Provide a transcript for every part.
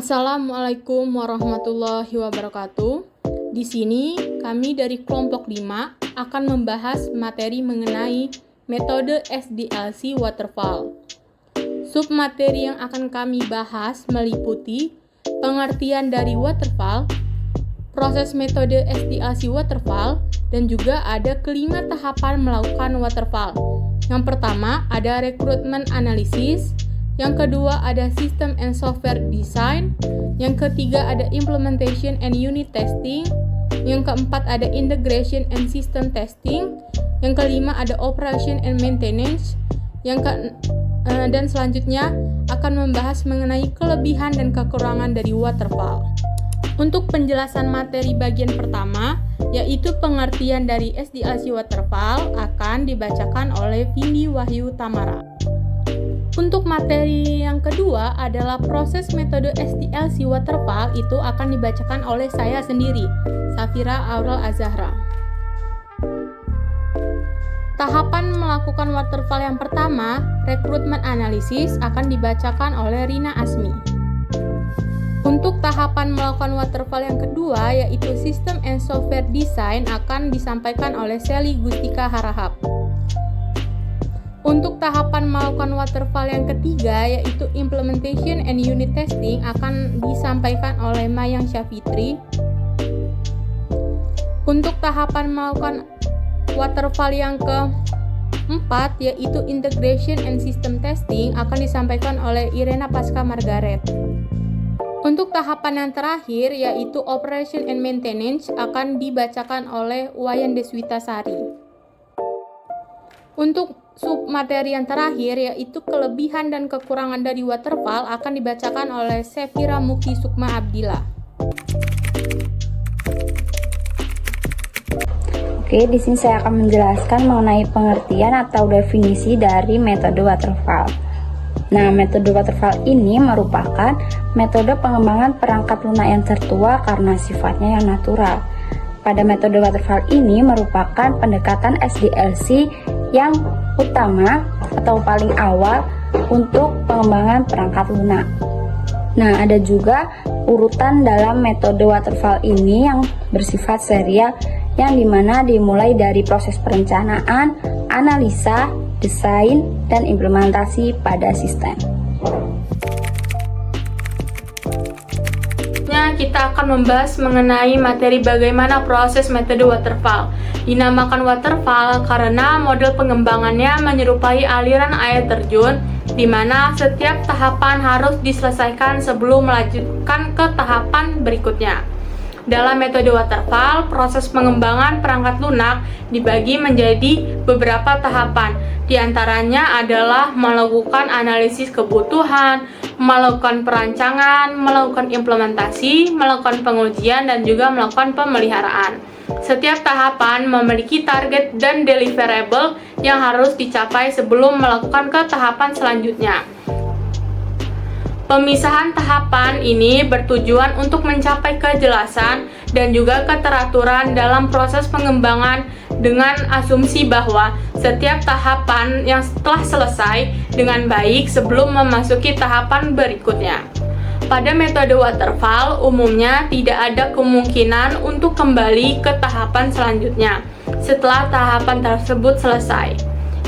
Assalamualaikum warahmatullahi wabarakatuh. Di sini kami dari kelompok 5 akan membahas materi mengenai metode SDLC waterfall. Submateri yang akan kami bahas meliputi pengertian dari waterfall, proses metode SDLC waterfall, dan juga ada kelima tahapan melakukan waterfall. Yang pertama ada rekrutmen analisis, yang kedua ada system and software design, yang ketiga ada implementation and unit testing, yang keempat ada integration and system testing, yang kelima ada operation and maintenance, dan selanjutnya akan membahas mengenai kelebihan dan kekurangan dari waterfall. Untuk penjelasan materi bagian pertama, yaitu pengertian dari SDLC waterfall, akan dibacakan oleh Vindi Wahyu Tamara. Untuk materi yang kedua adalah proses metode SDLC waterfall, itu akan dibacakan oleh saya sendiri, Safira Aurel Azahra. Tahapan melakukan waterfall yang pertama, rekrutmen analisis, akan dibacakan oleh Rina Asmi. Untuk tahapan melakukan waterfall yang kedua, yaitu system and software design, akan disampaikan oleh Sally Gustika Harahap. Untuk tahapan melakukan waterfall yang ketiga, yaitu implementation and unit testing, akan disampaikan oleh Mayang Syafitri. Untuk tahapan melakukan waterfall yang keempat, yaitu integration and system testing, akan disampaikan oleh Irena Pasca Margaret. Untuk tahapan yang terakhir, yaitu operation and maintenance, akan dibacakan oleh Wayan Deswita Sari. Untuk submateri yang terakhir, yaitu kelebihan dan kekurangan dari waterfall, akan dibacakan oleh Sefira Mukti Sukma Abdillah. Oke, di sini saya akan menjelaskan mengenai pengertian atau definisi dari metode waterfall. Nah, metode waterfall ini merupakan metode pengembangan perangkat lunak yang tertua karena sifatnya yang natural. Pada metode waterfall ini merupakan pendekatan SDLC yang utama atau paling awal untuk pengembangan perangkat lunak. Nah, ada juga urutan dalam metode waterfall ini yang bersifat serial, yang dimana dimulai dari proses perencanaan, analisa, desain, dan implementasi pada sistem. Kita akan membahas mengenai materi bagaimana proses metode waterfall. Dinamakan waterfall karena model pengembangannya menyerupai aliran air terjun, di mana setiap tahapan harus diselesaikan sebelum melanjutkan ke tahapan berikutnya. Dalam metode waterfall, proses pengembangan perangkat lunak dibagi menjadi beberapa tahapan. Di antaranya adalah melakukan analisis kebutuhan, melakukan perancangan, melakukan implementasi, melakukan pengujian, dan juga melakukan pemeliharaan. Setiap tahapan memiliki target dan deliverable yang harus dicapai sebelum melakukan ke tahapan selanjutnya. Pemisahan tahapan ini bertujuan untuk mencapai kejelasan dan juga keteraturan dalam proses pengembangan dengan asumsi bahwa setiap tahapan yang telah selesai dengan baik sebelum memasuki tahapan berikutnya. Pada metode waterfall, umumnya tidak ada kemungkinan untuk kembali ke tahapan selanjutnya setelah tahapan tersebut selesai.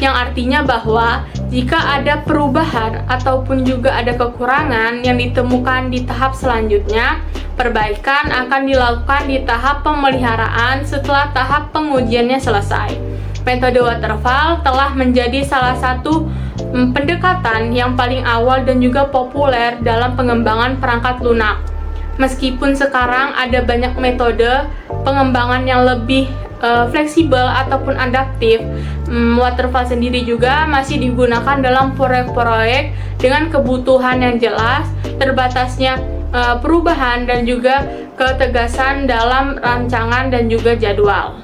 Yang artinya bahwa jika ada perubahan ataupun juga ada kekurangan yang ditemukan di tahap selanjutnya, perbaikan akan dilakukan di tahap pemeliharaan setelah tahap pengujiannya selesai. Metode waterfall telah menjadi salah satu pendekatan yang paling awal dan juga populer dalam pengembangan perangkat lunak. Meskipun sekarang ada banyak metode pengembangan yang lebih fleksibel ataupun adaptif, waterfall sendiri juga masih digunakan dalam proyek-proyek dengan kebutuhan yang jelas, terbatasnya perubahan dan juga ketegasan dalam rancangan dan juga jadwal.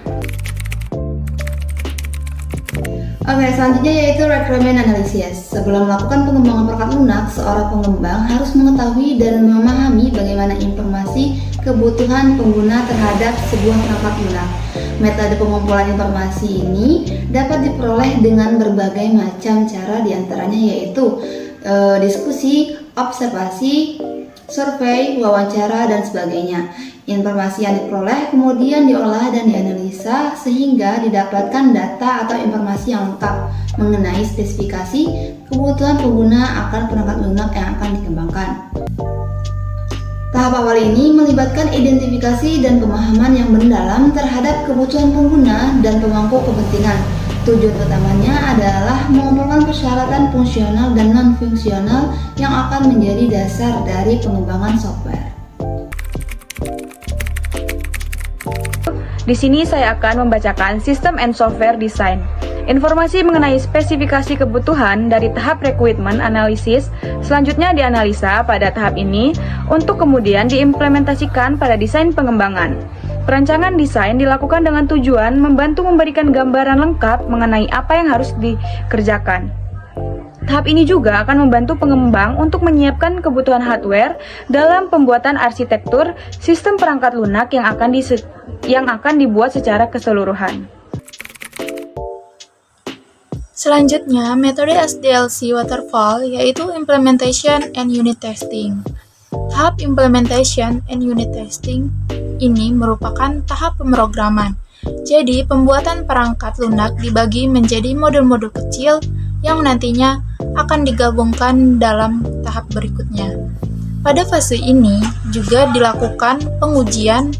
Oke, selanjutnya yaitu requirement analysis. Sebelum melakukan pengembangan perangkat lunak, seorang pengembang harus mengetahui dan memahami bagaimana informasi kebutuhan pengguna terhadap sebuah perangkat lunak. Metode pengumpulan informasi ini dapat diperoleh dengan berbagai macam cara, diantaranya yaitu diskusi, observasi, survei, wawancara, dan sebagainya. Informasi yang diperoleh kemudian diolah dan dianalisa sehingga didapatkan data atau informasi yang lengkap mengenai spesifikasi kebutuhan pengguna akan perangkat lunak yang akan dikembangkan. Tahap awal ini melibatkan identifikasi dan pemahaman yang mendalam terhadap kebutuhan pengguna dan pemangku kepentingan. Tujuan utamanya adalah mengumpulkan persyaratan fungsional dan non-fungsional yang akan menjadi dasar dari pengembangan software. Di sini saya akan membacakan System and Software Design. Informasi mengenai spesifikasi kebutuhan dari tahap requirement analysis selanjutnya dianalisa pada tahap ini untuk kemudian diimplementasikan pada desain pengembangan. Perancangan desain dilakukan dengan tujuan membantu memberikan gambaran lengkap mengenai apa yang harus dikerjakan. Tahap ini juga akan membantu pengembang untuk menyiapkan kebutuhan hardware dalam pembuatan arsitektur sistem perangkat lunak yang akan dibuat secara keseluruhan. Selanjutnya, metode SDLC Waterfall yaitu Implementation and Unit Testing. Tahap Implementation and Unit Testing ini merupakan tahap pemrograman. Jadi, pembuatan perangkat lunak dibagi menjadi modul-modul kecil yang nantinya akan digabungkan dalam tahap berikutnya. Pada fase ini juga dilakukan pengujian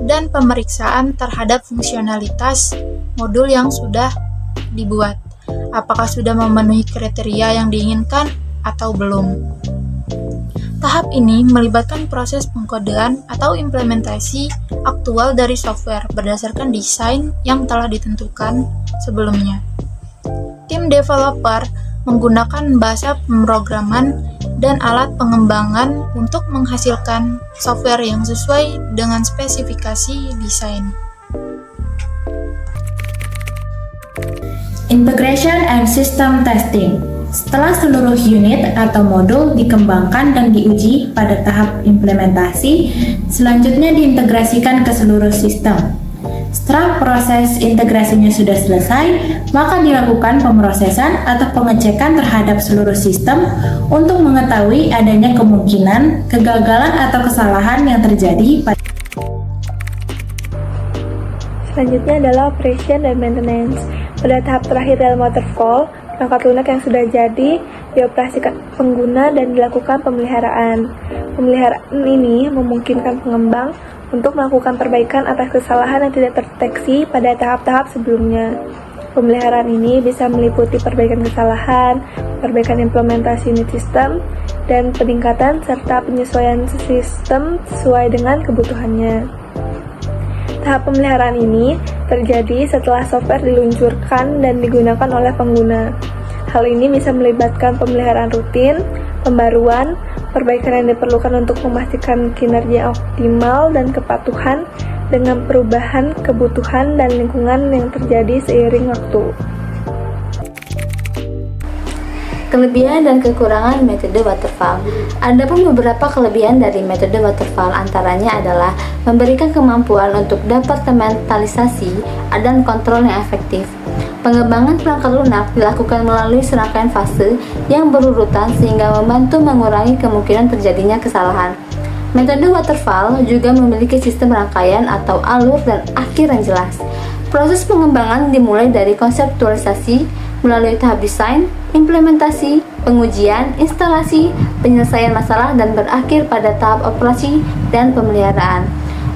dan pemeriksaan terhadap fungsionalitas modul yang sudah dibuat. Apakah sudah memenuhi kriteria yang diinginkan atau belum. Tahap ini melibatkan proses pengkodean atau implementasi aktual dari software berdasarkan desain yang telah ditentukan sebelumnya. Tim developer menggunakan bahasa pemrograman dan alat pengembangan untuk menghasilkan software yang sesuai dengan spesifikasi desain. Integration and System Testing. Setelah seluruh unit atau modul dikembangkan dan diuji pada tahap implementasi, selanjutnya diintegrasikan ke seluruh sistem. Setelah proses integrasinya sudah selesai, maka dilakukan pemrosesan atau pengecekan terhadap seluruh sistem untuk mengetahui adanya kemungkinan kegagalan atau kesalahan yang terjadi pada. Selanjutnya adalah Operation dan Maintenance. Pada tahap terakhir dalam waterfall, perangkat lunak yang sudah jadi dioperasikan pengguna dan dilakukan pemeliharaan. Pemeliharaan ini memungkinkan pengembang untuk melakukan perbaikan atas kesalahan yang tidak terdeteksi pada tahap-tahap sebelumnya. Pemeliharaan ini bisa meliputi perbaikan kesalahan, perbaikan implementasi unit sistem, dan peningkatan serta penyesuaian sistem sesuai dengan kebutuhannya. Tahap pemeliharaan ini terjadi setelah software diluncurkan dan digunakan oleh pengguna. Hal ini bisa melibatkan pemeliharaan rutin, pembaruan, perbaikan yang diperlukan untuk memastikan kinerja optimal dan kepatuhan dengan perubahan kebutuhan dan lingkungan yang terjadi seiring waktu. Kelebihan dan kekurangan metode waterfall. Adapun beberapa kelebihan dari metode waterfall antaranya adalah memberikan kemampuan untuk departementalisasi dan kontrol yang efektif. Pengembangan perangkat lunak dilakukan melalui serangkaian fase yang berurutan sehingga membantu mengurangi kemungkinan terjadinya kesalahan. Metode waterfall juga memiliki sistem rangkaian atau alur dan akhir yang jelas. Proses pengembangan dimulai dari konseptualisasi melalui tahap desain, implementasi, pengujian, instalasi, penyelesaian masalah, dan berakhir pada tahap operasi dan pemeliharaan.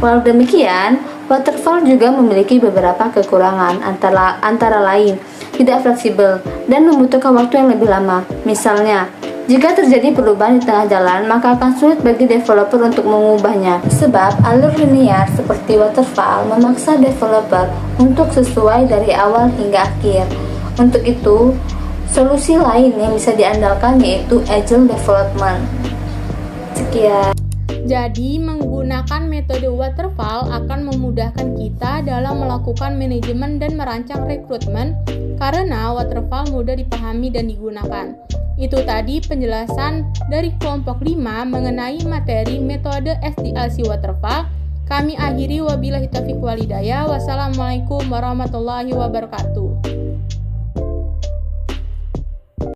Walau demikian, waterfall juga memiliki beberapa kekurangan, antara lain tidak fleksibel dan membutuhkan waktu yang lebih lama. Misalnya, jika terjadi perubahan di tengah jalan, maka akan sulit bagi developer untuk mengubahnya. Sebab alur linear seperti waterfall memaksa developer untuk sesuai dari awal hingga akhir. Untuk itu, solusi lain yang bisa diandalkan yaitu Agile Development. Sekian. Jadi, menggunakan metode waterfall akan memudahkan kita dalam melakukan manajemen dan merancang rekrutmen karena waterfall mudah dipahami dan digunakan. Itu tadi penjelasan dari kelompok 5 mengenai materi metode SDLC waterfall. Kami akhiri wabillahi taufiq walhidayah. Wassalamualaikum warahmatullahi wabarakatuh.